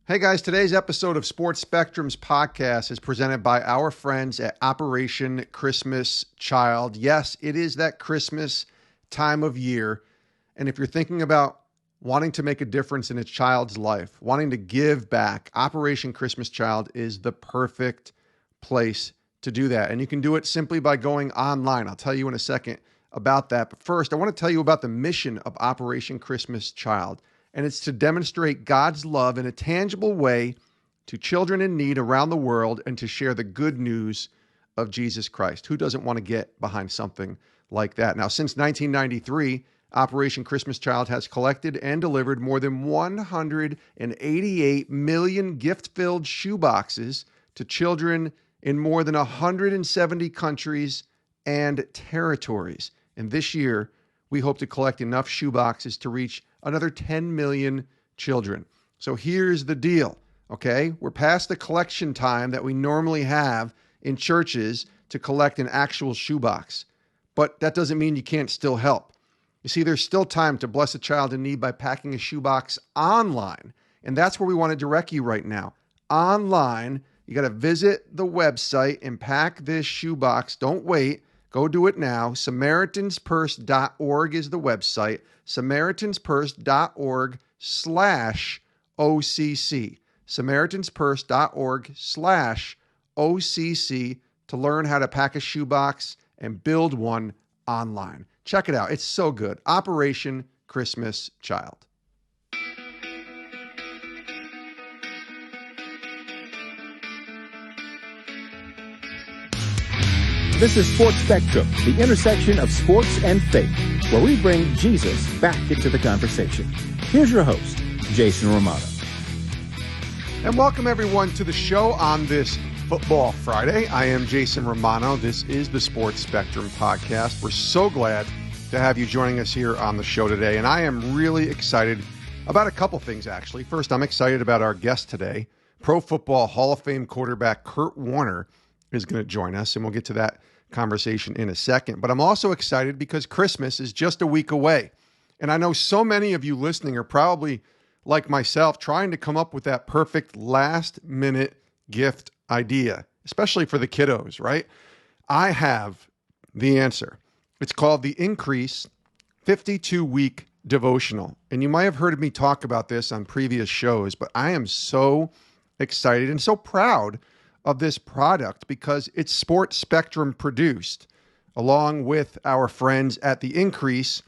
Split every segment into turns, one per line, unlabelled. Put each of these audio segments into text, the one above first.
Hey guys, today's episode of Sports Spectrum's podcast is presented by our friends at Operation Christmas Child. Yes, it is that Christmas time of year. And if you're thinking about wanting to make a difference in a child's life, wanting to give back, Operation Christmas Child is the perfect place to do that. And you can do it simply by going online. I'll tell you in a second about that. But first, I want to tell you about the mission of Operation Christmas Child. And it's to demonstrate God's love in a tangible way to children in need around the world and to share the good news of Jesus Christ. Who doesn't want to get behind something like that? Now, since 1993, Operation Christmas Child has collected and delivered more than 188 million gift-filled shoeboxes to children in more than 170 countries and territories. And this year, we hope to collect enough shoeboxes to reach another 10 million children. So here's the deal, okay? We're past the collection time that we normally have in churches to collect an actual shoebox. But that doesn't mean you can't still help. You see, there's still time to bless a child in need by packing a shoebox online. And that's where we want to direct you right now. Online, you got to visit the website and pack this shoebox. Don't wait. Go do it now. SamaritansPurse.org is the website. SamaritansPurse.org/OCC. SamaritansPurse.org/OCC to learn how to pack a shoebox and build one online. Check it out. It's so good. Operation Christmas Child.
This is Sports Spectrum, the intersection of sports and faith, where we bring Jesus back into the conversation. Here's your host, Jason Romano.
And welcome everyone to the show on this Football Friday. I am Jason Romano. This is the Sports Spectrum podcast. We're so glad to have you joining us here on the show today. And I am really excited about a couple things, actually. First, I'm excited about our guest today. Pro Football Hall of Fame quarterback Kurt Warner is going to join us, and we'll get to that conversation in a second. But I'm also excited because Christmas is just a week away. And I know so many of you listening are probably, like myself, trying to come up with that perfect last-minute gift idea, especially for the kiddos, right? I have the answer. It's called the Increase 52-Week Devotional. And you might have heard me talk about this on previous shows, but I am so excited and so proud of this product because it's Sports Spectrum produced. Along with our friends at The Increase,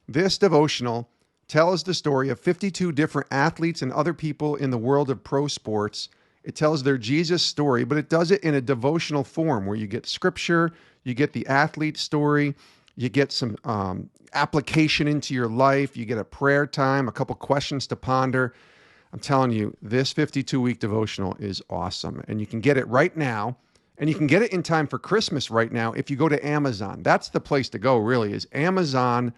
this devotional tells the story of 52 different athletes and other people in the world of pro sports. It tells their Jesus story, but it does it in a devotional form where you get scripture, you get the athlete story, you get some application into your life, you get a prayer time, a couple questions to ponder. I'm telling you, this 52-week devotional is awesome. And you can get it right now. And you can get it in time for Christmas right now if you go to Amazon. That's the place to go, really, is Amazon,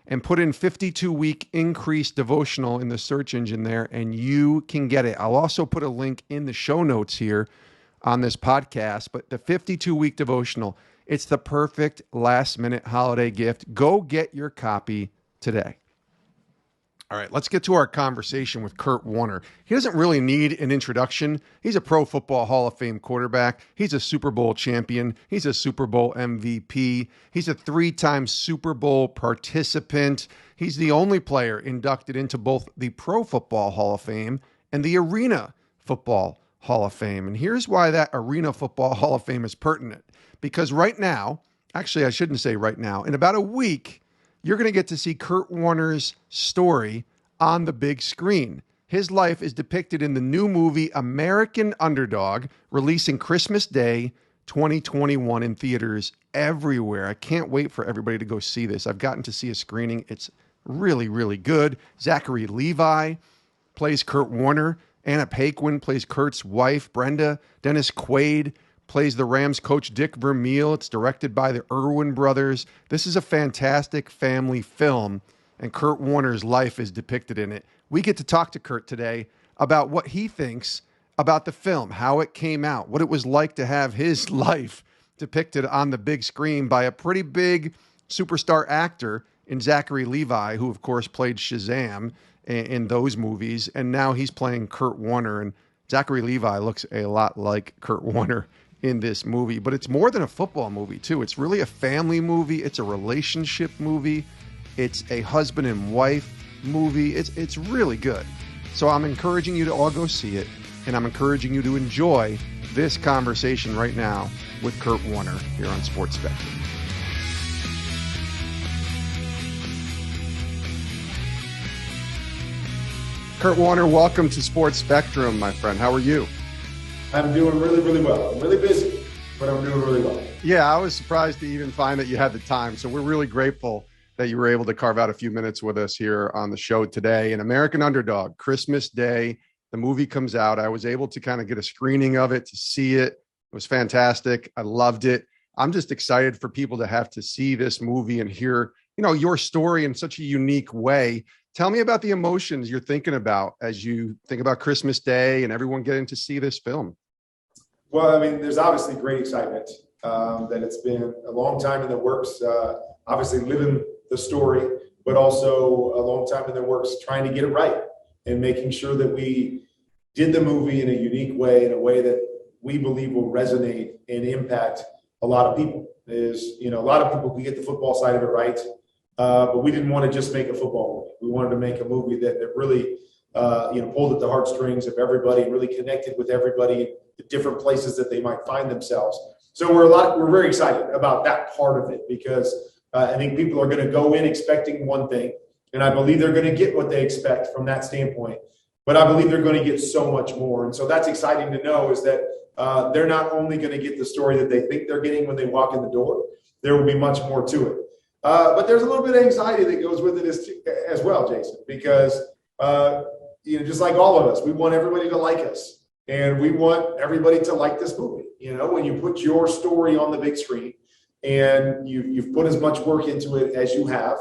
and put in 52-week Increase devotional in the search engine there, and you can get it. I'll also put a link in the show notes here on this podcast. But the 52-week devotional, it's the perfect last-minute holiday gift. Go get your copy today. All right, let's get to our conversation with Kurt Warner. He doesn't really need an introduction. He's a Pro Football Hall of Fame quarterback. He's a Super Bowl champion. He's a Super Bowl MVP. He's a 3-time Super Bowl participant. He's the only player inducted into both the Pro Football Hall of Fame and the Arena Football Hall of Fame. And here's why that Arena Football Hall of Fame is pertinent. Because right now, actually I shouldn't say right now, in about a week, you're going to get to see Kurt Warner's story on the big screen. His life is depicted in the new movie American Underdog, releasing Christmas Day 2021 in theaters everywhere. I can't wait for everybody to go see this. I've gotten to see a screening. It's really, really good. Zachary Levi plays Kurt Warner. Anna Paquin plays Kurt's wife, Brenda. Dennis Quaid plays the Rams coach Dick Vermeil. It's directed by the Irwin brothers. This is a fantastic family film, and Kurt Warner's life is depicted in it. We get to talk to Kurt today about what he thinks about the film, how it came out, what it was like to have his life depicted on the big screen by a pretty big superstar actor in Zachary Levi, who of course played Shazam in those movies, and now he's playing Kurt Warner. And Zachary Levi looks a lot like Kurt Warner in this movie, but it's more than a football movie too. It's really a family movie. It's a relationship movie. It's a husband and wife movie. It's really good. So I'm encouraging you to all go see it, and I'm encouraging you to enjoy this conversation right now with Kurt Warner here on Sports Spectrum. Kurt Warner, welcome to Sports Spectrum, my friend. How are you?
I'm doing really, really well. I'm really busy, but I'm doing really well.
Yeah, I was surprised to even find that you had the time. So we're really grateful that you were able to carve out a few minutes with us here on the show today. An American Underdog, Christmas Day, the movie comes out. I was able to kind of get a screening of it, to see it. It was fantastic. I loved it. I'm just excited for people to have to see this movie and hear, your story in such a unique way. Tell me about the emotions you're thinking about as you think about Christmas Day and everyone getting to see this film.
Well, I mean, there's obviously great excitement that it's been a long time in the works, obviously living the story, but also a long time in the works trying to get it right and making sure that we did the movie in a unique way, in a way that we believe will resonate and impact a lot of people. A lot of people can get the football side of it right, but we didn't want to just make a football movie. We wanted to make a movie that really, pulled at the heartstrings of everybody and really connected with everybody, the different places that they might find themselves. So we're very excited about that part of it, because I think people are going to go in expecting one thing, and I believe they're going to get what they expect from that standpoint. But I believe they're going to get so much more. And so that's exciting to know, is that they're not only going to get the story that they think they're getting when they walk in the door, there will be much more to it. But there's a little bit of anxiety that goes with it as well, Jason, because, just like all of us, we want everybody to like us, and we want everybody to like this movie. When you put your story on the big screen and you've put as much work into it as you have,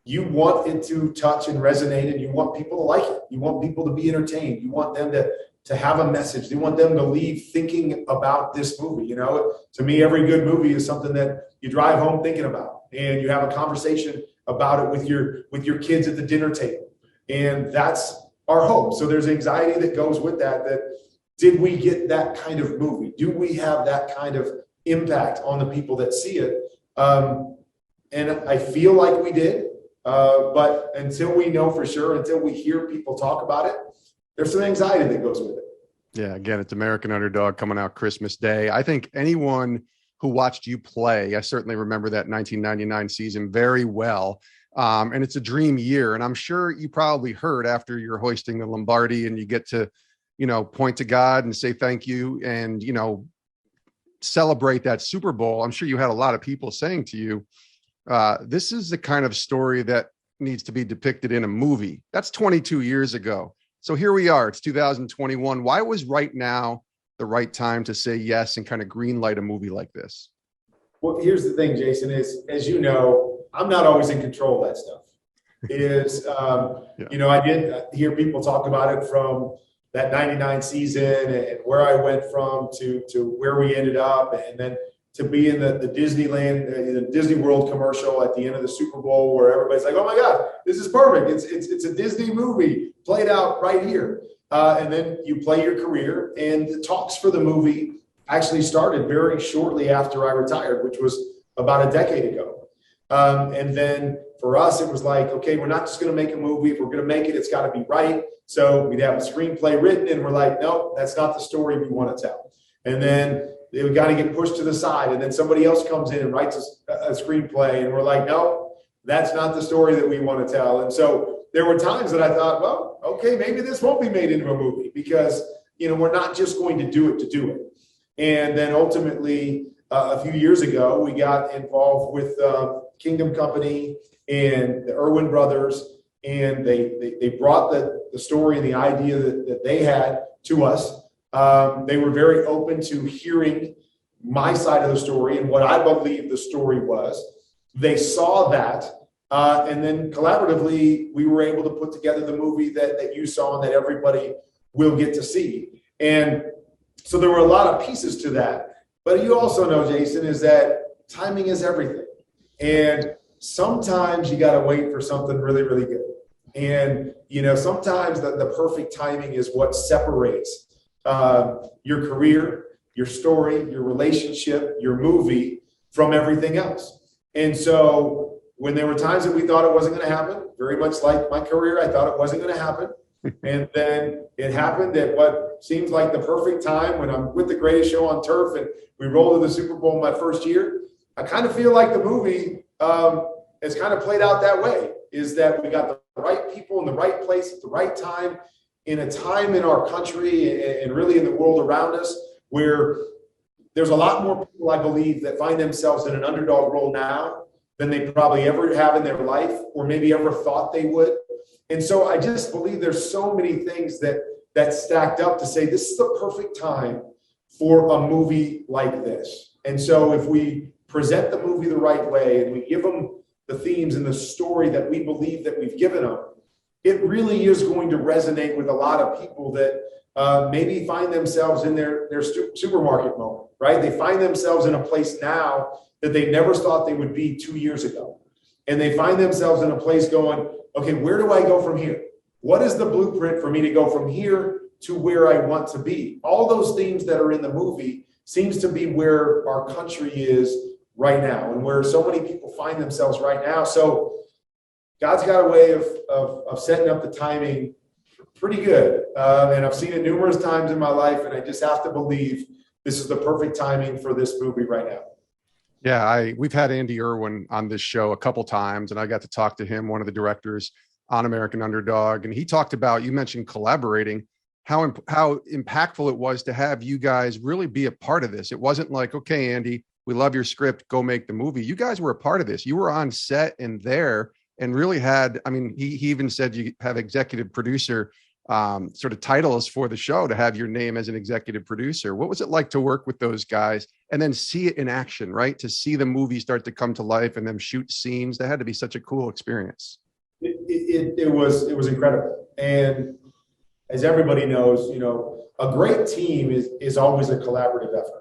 you want it to touch and resonate, and you want people to like it. You want people to be entertained. You want them to have a message. You want them to leave thinking about this movie. To me, every good movie is something that you drive home thinking about, and you have a conversation about it with your kids at the dinner table. And that's our hope. So there's anxiety that goes with that did we get that kind of movie? Do we have that kind of impact on the people that see it? And I feel like we did. But until we know for sure, until we hear people talk about it, there's some anxiety that goes with it.
Yeah, again, it's American Underdog coming out Christmas Day. I think anyone who watched you play, I certainly remember that 1999 season very well. And it's a dream year. And I'm sure you probably heard after you're hoisting the Lombardi and you get to, point to God and say thank you and, celebrate that Super Bowl. I'm sure you had a lot of people saying to you, this is the kind of story that needs to be depicted in a movie. That's 22 years ago. So here we are. It's 2021. Why was right now the right time to say yes and kind of green light a movie like this?
Well, here's the thing, Jason, is, as you know, I'm not always in control of that stuff. I did hear people talk about it from that 99 season and where I went from to where we ended up, and then to be in the Disneyland, the Disney World commercial at the end of the Super Bowl, where everybody's like, "Oh my God, this is perfect! It's a Disney movie played out right here." And then you play your career, and the talks for the movie actually started very shortly after I retired, which was about a decade ago. And then for us, it was like, okay, we're not just going to make a movie. If we're going to make it, it's got to be right. So we'd have a screenplay written, and we're like, no, that's not the story we want to tell. And then they got to get pushed to the side, and then somebody else comes in and writes a screenplay, and we're like, no, that's not the story that we want to tell. And so there were times that I thought, well, okay, maybe this won't be made into a movie, because we're not just going to do it to do it. And then ultimately, a few years ago, we got involved with Kingdom Company and the Irwin brothers, and they brought the story and the idea that they had to us. They were very open to hearing my side of the story and what I believe the story was. They saw that, and then collaboratively, we were able to put together the movie that you saw and that everybody will get to see. And so there were a lot of pieces to that. But you also know, Jason, is that timing is everything. And sometimes you got to wait for something really, really good. And, sometimes the perfect timing is what separates your career, your story, your relationship, your movie from everything else. And so when there were times that we thought it wasn't going to happen, very much like my career, I thought it wasn't going to happen. And then it happened at what seems like the perfect time when I'm with the greatest show on turf and we roll to the Super Bowl my first year. I kind of feel like the movie has kind of played out that way, is that we got the right people in the right place at the right time, in a time in our country and really in the world around us where there's a lot more people, I believe, that find themselves in an underdog role now than they probably ever have in their life or maybe ever thought they would. And so I just believe there's so many things that stacked up to say this is the perfect time for a movie like this. And so if we present the movie the right way and we give them the themes and the story that we believe that we've given them, it really is going to resonate with a lot of people that maybe find themselves in their supermarket moment, right? They find themselves in a place now that they never thought they would be 2 years ago. And they find themselves in a place going, okay, where do I go from here? What is the blueprint for me to go from here to where I want to be? All those themes that are in the movie seems to be where our country is right now and where so many people find themselves right now. So God's got a way of setting up the timing pretty good. And I've seen it numerous times in my life, and I just have to believe this is the perfect timing for this movie right now.
Yeah, we've had Andy Irwin on this show a couple times, and I got to talk to him, one of the directors on American Underdog, and he talked about, you mentioned collaborating, how impactful it was to have you guys really be a part of this. It wasn't like, okay, Andy, we love your script, go make the movie. You guys were a part of this. You were on set and there and really had, I mean, he even said you have executive producer sort of titles for the show to have your name as an executive producer. What was it like to work with those guys and then see it in action, right? To see the movie start to come to life and them shoot scenes. That had to be such a cool experience.
It was incredible. And as everybody knows, a great team is always a collaborative effort.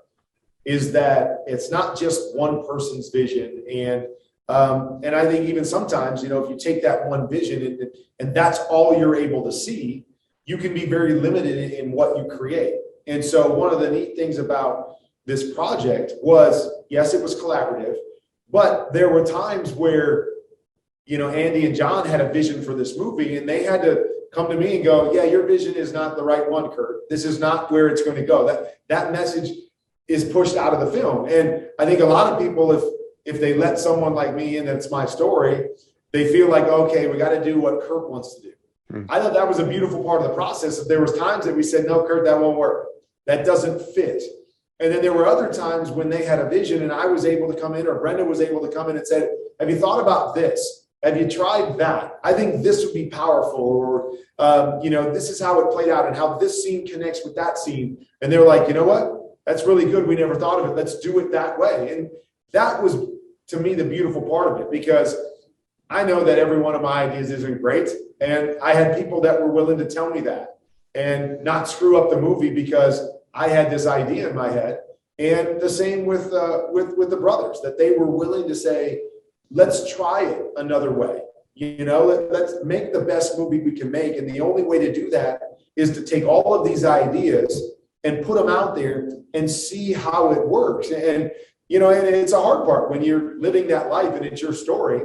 Is that it's not just one person's vision. And I think even sometimes, if you take that one vision and that's all you're able to see, you can be very limited in what you create. And so one of the neat things about this project was, yes, it was collaborative, but there were times where, Andy and John had a vision for this movie and they had to come to me and go, yeah, your vision is not the right one, Kurt. This is not where it's going to go. That message is pushed out of the film. And I think a lot of people, if they let someone like me in, that's my story, they feel like, okay, we got to do what Kurt wants to do. I thought that was a beautiful part of the process. There was times that we said, no, Kurt, that won't work. That doesn't fit. And then there were other times when they had a vision and I was able to come in, or Brenda was able to come in and say, have you thought about this? Have you tried that? I think this would be powerful, or, this is how it played out and how this scene connects with that scene. And they're like, you know what? That's really good. We never thought of it. Let's do it that way. And that was, to me, the beautiful part of it, because I know that every one of my ideas isn't great. And I had people that were willing to tell me that and not screw up the movie because I had this idea in my head. And the same with the brothers, that they were willing to say, let's try it another way. Let's make the best movie we can make. And the only way to do that is to take all of these ideas and put them out there and see how it works. And it's a hard part when you're living that life and it's your story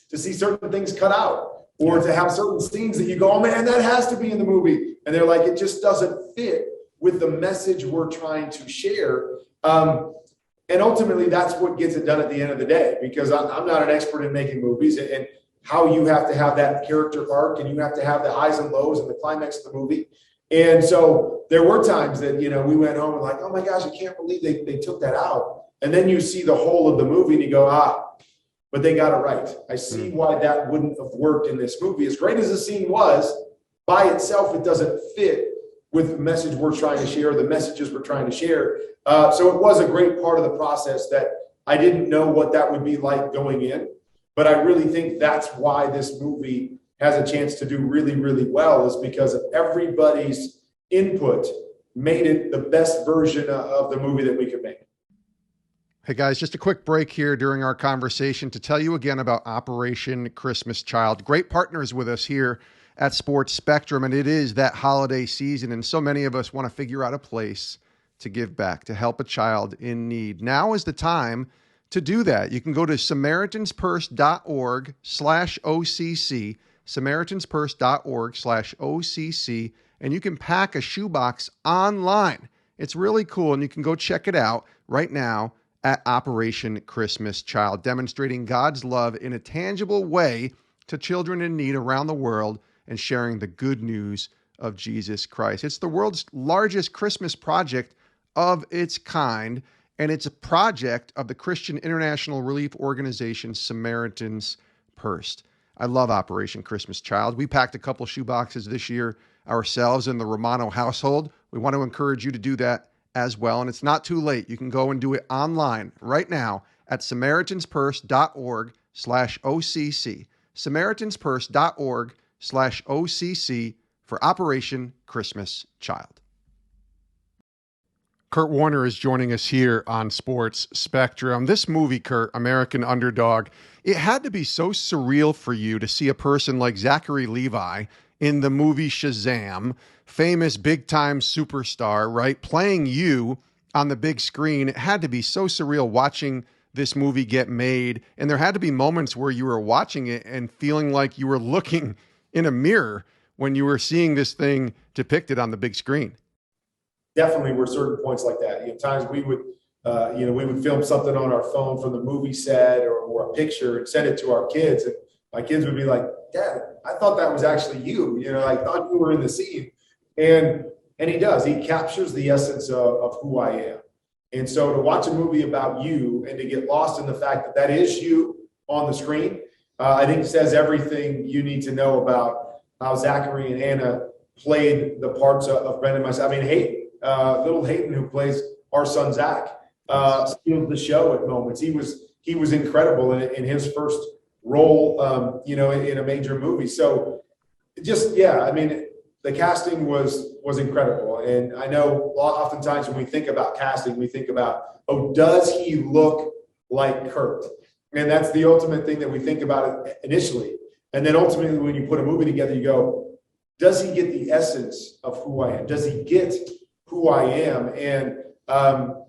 to see certain things cut out, or to have certain scenes that you go, oh man, that has to be in the movie. And they're like, it just doesn't fit with the message we're trying to share. And ultimately that's what gets it done at the end of the day, because I'm not an expert in making movies and how you have to have that character arc and you have to have the highs and lows and the climax of the movie. And so there were times that, we went home and like, oh my gosh, I can't believe they took that out. And then you see the whole of the movie and you go, but they got it right. I see why that wouldn't have worked in this movie. As great as the scene was, by itself, it doesn't fit with the message we're trying to share, the messages we're trying to share. So it was a great part of the process that I didn't know what that would be like going in. But I really think that's why this movie has a chance to do really, really well, is because of everybody's input made it the best version of the movie that we could make.
Hey guys, just a quick break here during our conversation to tell you again about Operation Christmas Child. Great partners with us here at Sports Spectrum, and it is that holiday season, and so many of us want to figure out a place to give back, to help a child in need. Now is the time to do that. You can go to SamaritansPurse.org/OCC, SamaritansPurse.org/OCC, and you can pack a shoebox online. It's really cool, and you can go check it out right now at Operation Christmas Child, demonstrating God's love in a tangible way to children in need around the world and sharing the good news of Jesus Christ. It's the world's largest Christmas project of its kind, and it's a project of the Christian International Relief Organization Samaritan's Purse. I love Operation Christmas Child. We packed a couple shoeboxes this year ourselves in the Romano household. We want to encourage you to do that as well. And it's not too late. You can go and do it online right now at SamaritansPurse.org/OCC. SamaritansPurse.org/OCC for Operation Christmas Child. Kurt Warner is joining us here on Sports Spectrum. This movie, Kurt, American Underdog, it had to be so surreal for you to see a person like Zachary Levi in the movie Shazam, famous big-time superstar, right, playing you on the big screen. It had to be so surreal watching this movie get made, and there had to be moments where you were watching it and feeling like you were looking in a mirror when you were seeing this thing depicted on the big screen.
Definitely were certain points like that. Times we would, we would film something on our phone from the movie set or a picture and send it to our kids. And my kids would be like, "Dad, I thought that was actually you. I thought you were in the scene." And he does. He captures the essence of who I am. And so to watch a movie about you and to get lost in the fact that that is you on the screen, I think says everything you need to know about how Zachary and Anna played the parts of Brendan and myself. I mean, Hayden, little Hayden, who plays our son Zach, steals the show at moments. He was incredible in his first role, in a major movie. So the casting was incredible. And I know oftentimes when we think about casting, we think about, does he look like Kurt? And that's the ultimate thing that we think about initially. And then ultimately, when you put a movie together, you go, does he get the essence of who I am? Does he get who I am?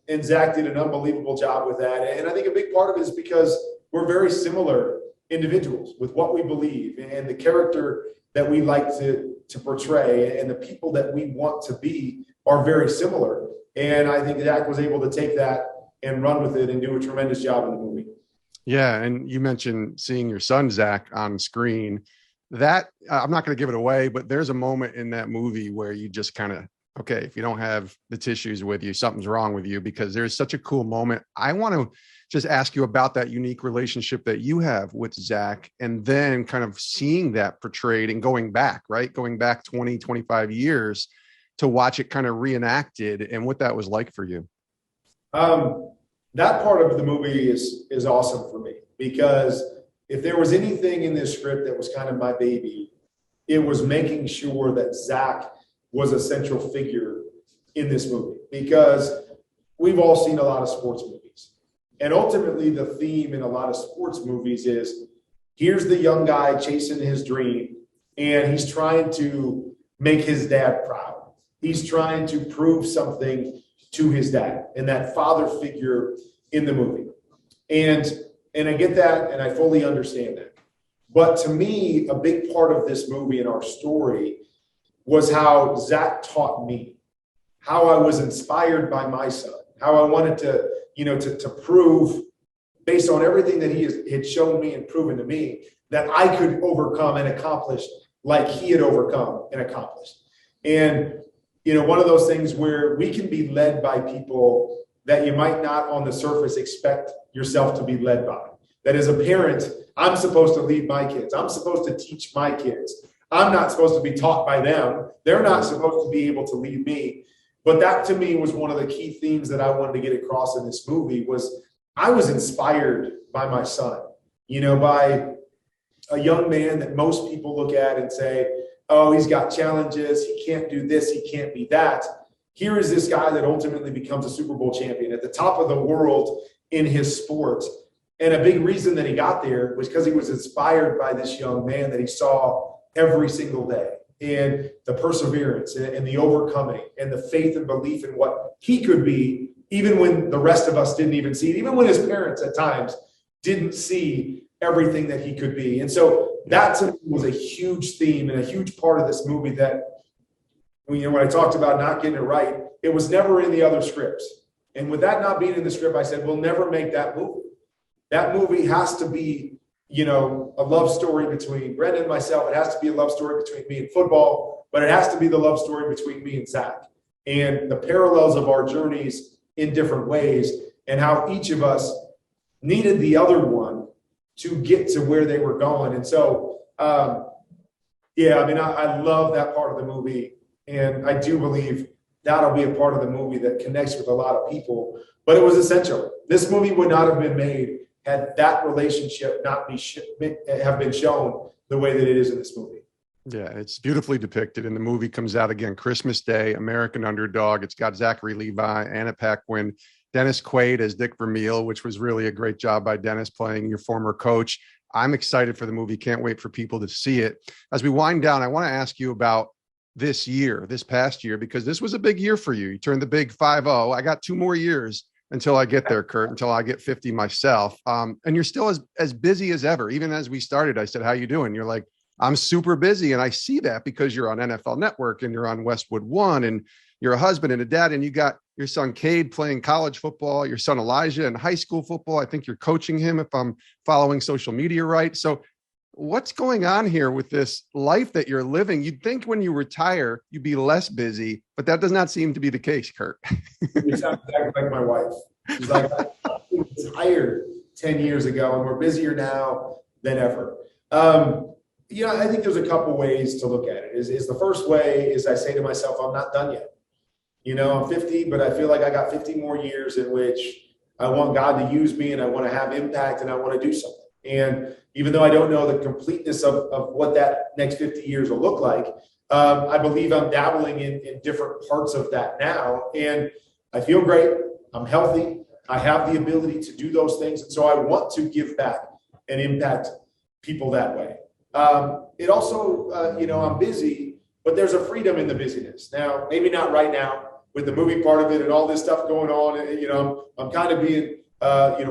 And Zach did an unbelievable job with that. And I think a big part of it is because we're very similar individuals with what we believe and the character that we like to portray and the people that we want to be are very similar. And I think Zach was able to take that and run with it and do a tremendous job in the movie.
Yeah, and you mentioned seeing your son, Zach, on screen. That, I'm not going to give it away, but there's a moment in that movie where you just kind of, okay, if you don't have the tissues with you, something's wrong with you, because there's such a cool moment. I want to just ask you about that unique relationship that you have with Zach, and then kind of seeing that portrayed and going back 20, 25 years to watch it kind of reenacted and what that was like for you.
That part of the movie is awesome for me, because if there was anything in this script that was kind of my baby, it was making sure that Zach was a central figure in this movie, because we've all seen a lot of sports movies. And ultimately the theme in a lot of sports movies is, here's the young guy chasing his dream, and he's trying to make his dad proud. He's trying to prove something to his dad and that father figure in the movie. And I get that, and I fully understand that. But to me, a big part of this movie and our story was how Zach taught me, how I was inspired by my son, how I wanted to prove, based on everything that he had shown me and proven to me, that I could overcome and accomplish like he had overcome and accomplished. And, one of those things where we can be led by people that you might not on the surface expect yourself to be led by. That as a parent, I'm supposed to lead my kids. I'm supposed to teach my kids. I'm not supposed to be taught by them. They're not supposed to be able to lead me. But that to me was one of the key themes that I wanted to get across in this movie. Was I was inspired by my son, by a young man that most people look at and say, oh, he's got challenges. He can't do this. He can't be that. Here is this guy that ultimately becomes a Super Bowl champion at the top of the world in his sport. And a big reason that he got there was because he was inspired by this young man that he saw every single day, and the perseverance and the overcoming and the faith and belief in what he could be, even when the rest of us didn't even see it, even when his parents at times didn't see everything that he could be. And so that to me was a huge theme and a huge part of this movie that, when I talked about not getting it right, it was never in the other scripts. And with that not being in the script, I said, we'll never make that movie. That movie has to be, a love story between Brendan and myself. It has to be a love story between me and football, but it has to be the love story between me and Zach, and the parallels of our journeys in different ways, and how each of us needed the other one to get to where they were going. And so, I love that part of the movie. And I do believe that'll be a part of the movie that connects with a lot of people. But it was essential. This movie would not have been made had that relationship not have been shown the way that it is in this movie.
Yeah, it's beautifully depicted. And the movie comes out again Christmas Day, American Underdog. It's got Zachary Levi, Anna Paquin, Dennis Quaid as Dick Vermeil, which was really a great job by Dennis playing your former coach. I'm excited for the movie. Can't wait for people to see it. As we wind down, I want to ask you about this past year, because this was a big year for you. You turned the big 5-0. I got 2 more years until I get there, Kurt, until I get 50 myself. And you're still as busy as ever. Even as we started, I said, how you doing? You're like, I'm super busy. And I see that because you're on NFL Network and you're on Westwood One and you're a husband and a dad, and you got your son Cade playing college football, your son Elijah in high school football. I think you're coaching him, if I'm following social media right. So what's going on here with this life that you're living? You'd think when you retire, you'd be less busy, but that does not seem to be the case, Kurt.
You sound exactly like my wife. She's like, I retired 10 years ago and we're busier now than ever. I think there's a couple ways to look at it. Is the first way is I say to myself, I'm not done yet. I'm 50, but I feel like I got 50 more years in which I want God to use me and I want to have impact and I want to do something. And even though I don't know the completeness of what that next 50 years will look like, I believe I'm dabbling in different parts of that now. And I feel great. I'm healthy. I have the ability to do those things. And so I want to give back and impact people that way. It also, I'm busy, but there's a freedom in the busyness. Now, maybe not right now with the movie part of it and all this stuff going on. I'm kind of being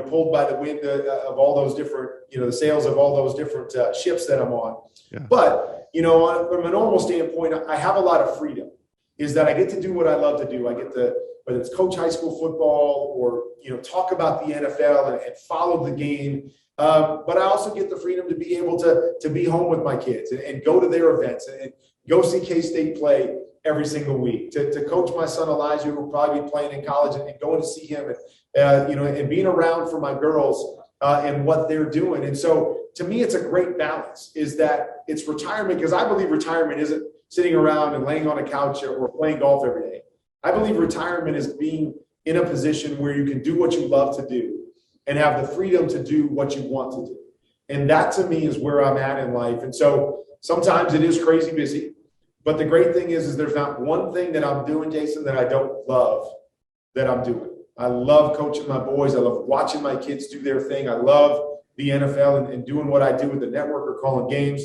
pulled by the wind of all those different, the sails of all those different ships that I'm on. Yeah. But, from a normal standpoint, I have a lot of freedom, is that I get to do what I love to do. I get to, whether it's coach high school football or, talk about the NFL and follow the game. But I also get the freedom to be able to be home with my kids and go to their events and go see K-State play every single week, to coach my son Elijah, who will probably be playing in college, and going to see him and being around for my girls and what they're doing. And so to me, it's a great balance, is that it's retirement, because I believe retirement isn't sitting around and laying on a couch or playing golf every day. I believe retirement is being in a position where you can do what you love to do and have the freedom to do what you want to do. And that to me is where I'm at in life. And so sometimes it is crazy busy, but the great thing is there's not one thing that I'm doing, Jason, that I don't love that I'm doing. I love coaching my boys. I love watching my kids do their thing. I love the NFL and doing what I do with the network or calling games.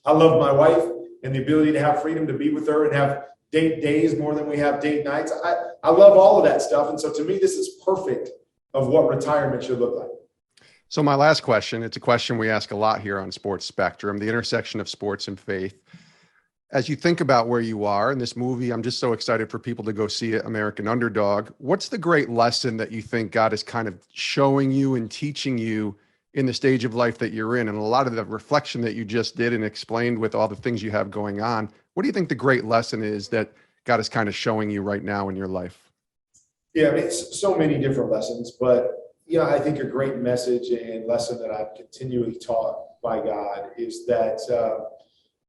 I love my wife and the ability to have freedom to be with her and have date days more than we have date nights. I love all of that stuff. And so to me, this is perfect of what retirement should look like.
So my last question, it's a question we ask a lot here on Sports Spectrum, the intersection of sports and faith. As you think about where you are in this movie, I'm just so excited for people to go see it, American Underdog. What's the great lesson that you think God is kind of showing you and teaching you in the stage of life that you're in? And a lot of the reflection that you just did and explained with all the things you have going on, what do you think the great lesson is that God is kind of showing you right now in your life?
Yeah, I mean, it's so many different lessons, but I think a great message and lesson that I've continually taught by God is that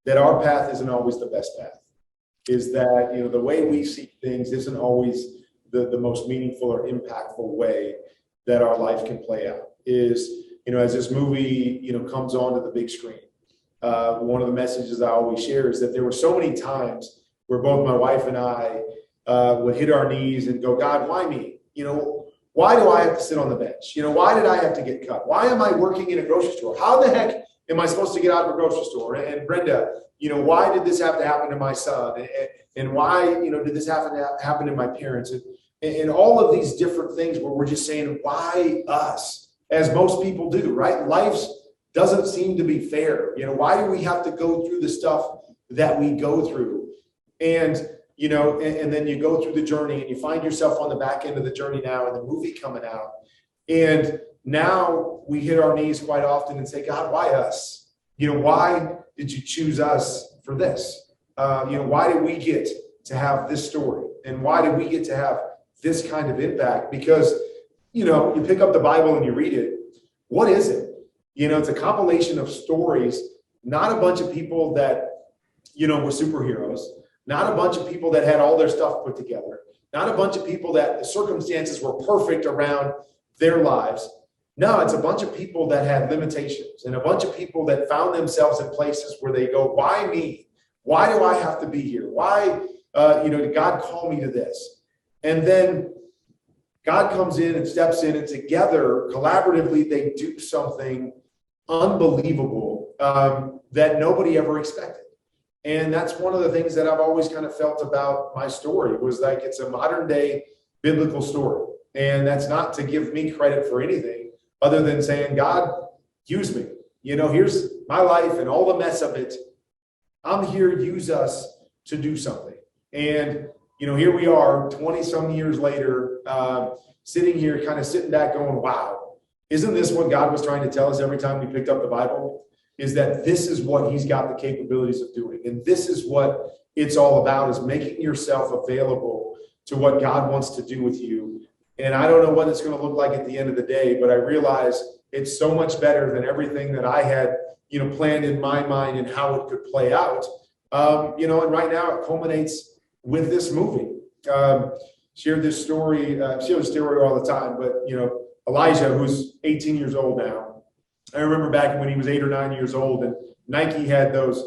that our path isn't always the best path. Is that, the way we see things isn't always the most meaningful or impactful way that our life can play out. Is, as this movie, comes onto the big screen, one of the messages I always share is that there were so many times where both my wife and I would hit our knees and go, God, why me? Why do I have to sit on the bench? Why did I have to get cut? Why am I working in a grocery store? How the heck am I supposed to get out of a grocery store? And Brenda, why did this have to happen to my son? And why, did this happen to my parents? And all of these different things where we're just saying, why us? As most people do, right? Life doesn't seem to be fair. Why do we have to go through the stuff that we go through? And, and then you go through the journey and you find yourself on the back end of the journey now and the movie coming out. And now we hit our knees quite often and say, God, why us? Why did you choose us for this? Why did we get to have this story? And why did we get to have this kind of impact? Because, you pick up the Bible and you read it. What is it? It's a compilation of stories, not a bunch of people that, were superheroes, not a bunch of people that had all their stuff put together, not a bunch of people that the circumstances were perfect around their lives. No, it's a bunch of people that had limitations and a bunch of people that found themselves in places where they go, why me? Why do I have to be here? Why, did God call me to this? And then God comes in and steps in, and together, collaboratively, they do something unbelievable that nobody ever expected. And that's one of the things that I've always kind of felt about my story was like it's a modern day biblical story. And that's not to give me credit for anything other than saying, God, use me. Here's my life and all the mess of it. I'm here, use us to do something. And here we are 20 some years later, sitting here, kind of sitting back going, wow, isn't this what God was trying to tell us every time we picked up the Bible? Is that this is what he's got the capabilities of doing. And this is what it's all about, is making yourself available to what God wants to do with you. And I don't know what it's going to look like at the end of the day, but I realize it's so much better than everything that I had, planned in my mind and how it could play out. And right now it culminates with this movie. Shared this story, share the story all the time, but Elijah, who's 18 years old now, I remember back when he was 8 or 9 years old, and Nike had those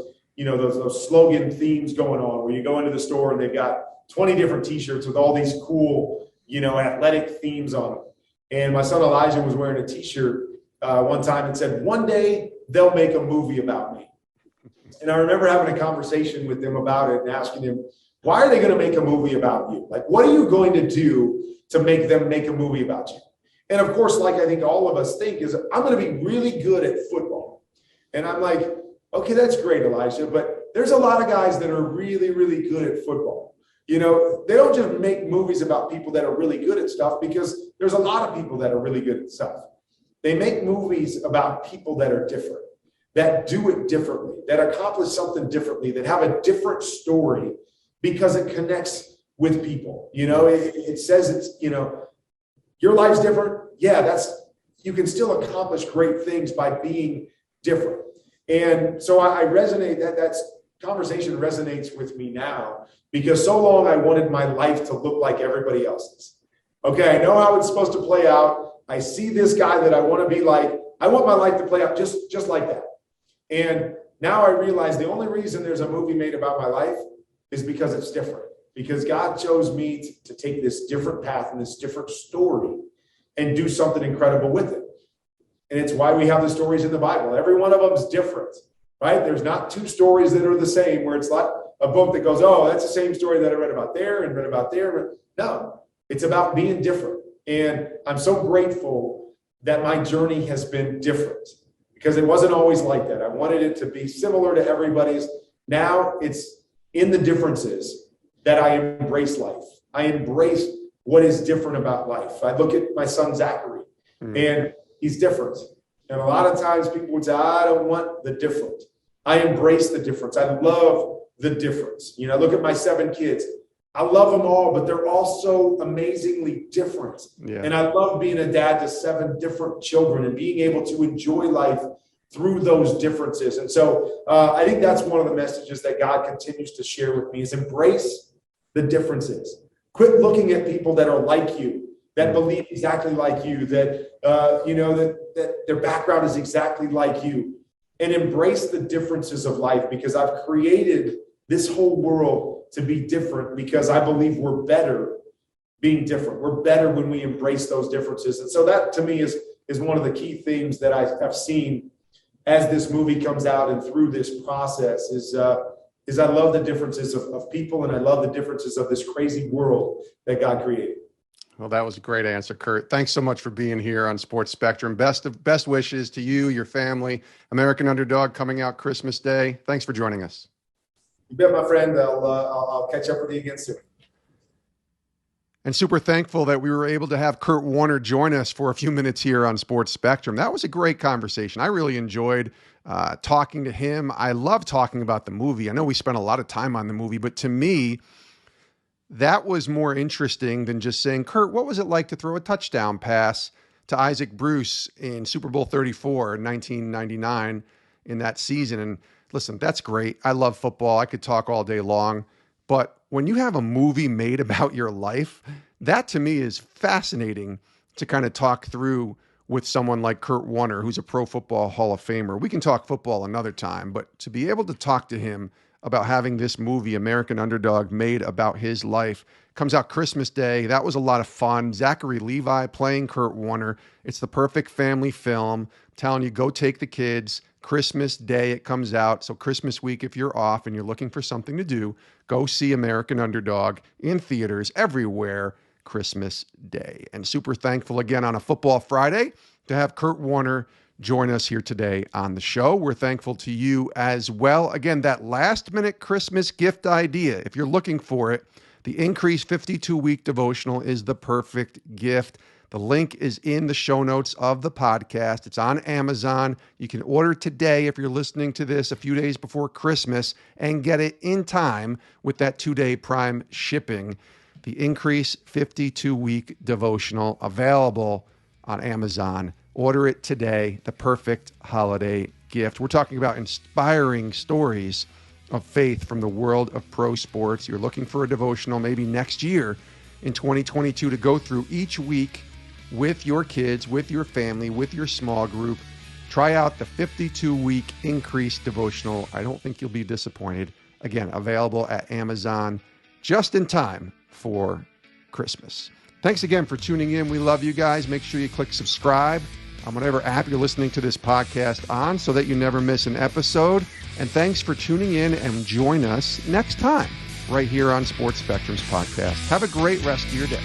slogan themes going on where you go into the store and they've got 20 different t-shirts with all these cool, athletic themes on them. And my son Elijah was wearing a t-shirt one time and said, one day they'll make a movie about me. And I remember having a conversation with him about it and asking him, why are they going to make a movie about you? Like, what are you going to do to make them make a movie about you? And of course, like I think all of us think, is I'm going to be really good at football. And I'm like, okay, that's great, Elijah, but there's a lot of guys that are really, really good at football. They don't just make movies about people that are really good at stuff, because there's a lot of people that are really good at stuff. They make movies about people that are different, that do it differently, that accomplish something differently, that have a different story because it connects with people. It says it's, your life's different. Yeah, you can still accomplish great things by being different. And so I resonate, that conversation resonates with me now, because so long I wanted my life to look like everybody else's. Okay, I know how it's supposed to play out. I see this guy that I want to be like. I want my life to play out just like that. And now I realize the only reason there's a movie made about my life is because it's different. Because God chose me to take this different path and this different story and do something incredible with it. And it's why we have the stories in the Bible. Every one of them is different, right? There's not two stories that are the same, where it's like a book that goes, oh, that's the same story that I read about there and read about there. No, it's about being different. And I'm so grateful that my journey has been different, because it wasn't always like that. I wanted it to be similar to everybody's. Now it's in the differences that I embrace life. I embrace what is different about life. I look at my son, Zachary, and he's different. And a lot of times people would say, I don't want the different. I embrace the difference. I love the difference. Look at my 7 kids. I love them all, but they're all so amazingly different. Yeah. And I love being a dad to 7 different children and being able to enjoy life through those differences. And so I think that's one of the messages that God continues to share with me, is embrace the differences. Quit looking at people that are like you, that believe exactly like you, that that their background is exactly like you, and embrace the differences of life, because I've created this whole world to be different, because I believe we're better being different. We're better when we embrace those differences. And so that to me is one of the key themes that I have seen as this movie comes out and through this process is I love the differences of people, and I love the differences of this crazy world that God created.
Well, that was a great answer, Kurt. Thanks so much for being here on Sports Spectrum. Best wishes to you, your family. American Underdog coming out Christmas Day. Thanks for joining us.
You bet, my friend. I'll catch up with you again soon.
And super thankful that we were able to have Kurt Warner join us for a few minutes here on Sports Spectrum. That was a great conversation. I really enjoyed talking to him. I love talking about the movie. I know we spent a lot of time on the movie, but to me, that was more interesting than just saying, Kurt, what was it like to throw a touchdown pass to Isaac Bruce in Super Bowl 34 in 1999 in that season? And listen, that's great. I love football. I could talk all day long. But when you have a movie made about your life, that to me is fascinating to kind of talk through with someone like Kurt Warner, who's a Pro Football Hall of Famer. We can talk football another time, but to be able to talk to him about having this movie, American Underdog, made about his life, comes out Christmas Day. That was a lot of fun. Zachary Levi playing Kurt Warner. It's the perfect family film. I'm telling you, go take the kids. Christmas Day it comes out. So Christmas week, if you're off and you're looking for something to do, go see American Underdog in theaters everywhere Christmas Day. And super thankful again on a Football Friday to have Kurt Warner join us here today on the show. We're thankful to you as well. Again, that last minute Christmas gift idea, if you're looking for it, the Increase 52-week devotional is the perfect gift. The link is in the show notes of the podcast. It's on Amazon. You can order today if you're listening to this a few days before Christmas and get it in time with that 2-day Prime shipping. The Increase 52-week devotional available on Amazon. Order it today. The perfect holiday gift. We're talking about inspiring stories of faith from the world of pro sports. You're looking for a devotional maybe next year in 2022 to go through each week with your kids, with your family, with your small group. Try out the 52-week Increase devotional. I don't think you'll be disappointed. Again, available at Amazon just in time for Christmas. Thanks again for tuning in. We love you guys. Make sure you click subscribe on whatever app you're listening to this podcast on so that you never miss an episode. And thanks for tuning in, and join us next time right here on Sports Spectrum's podcast. Have a great rest of your day.